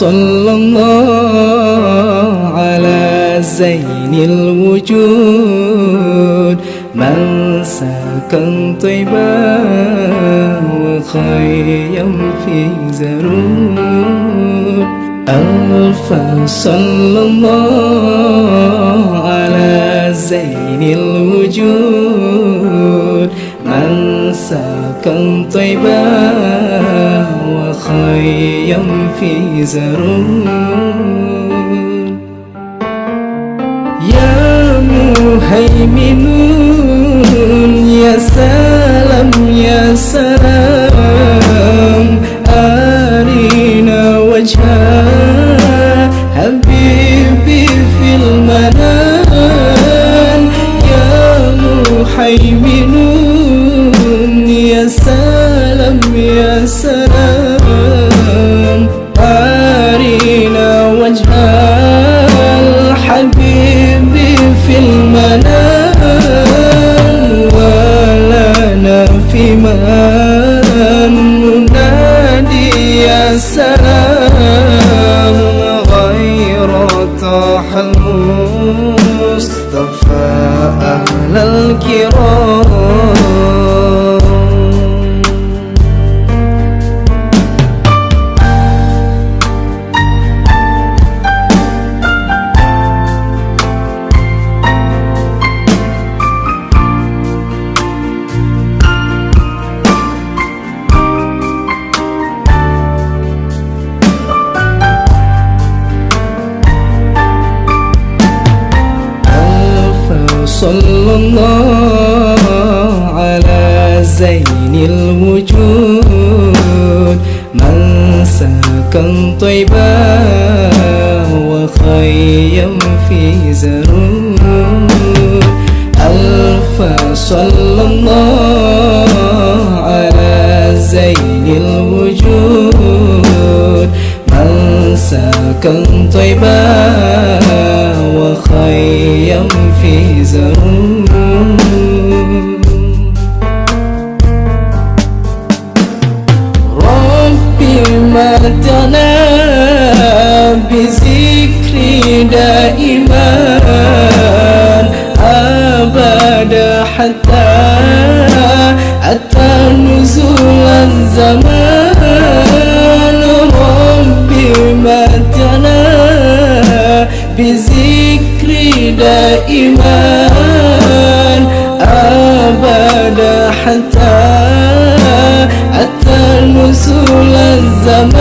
صلى الله على زين الوجود من سكن طيبا وخيم في زرود. ألف صلى الله على زين الوجود من سكن طيبا وخيم في زرود. يا مهيمن يا سلام يا سلام أرينا وجه حبيبي في المنام. يا مهيمن يا سلام يا سلام أرينا وجه الحبيب في المنام. ولنا في من ننادي يا سلام غير طاح المصطفى أهل الكرام. صلى الله على زين الوجود من سكن طيبا وخيم في زرود. ألف صلى الله على زين الوجود من سكن طيبا وخيم في زرود. ربي متعنا بذكري دائما أبدا حتى نزول الزمان. ربي متعنا بذكري دائما أبدا حتى نزول الزمان.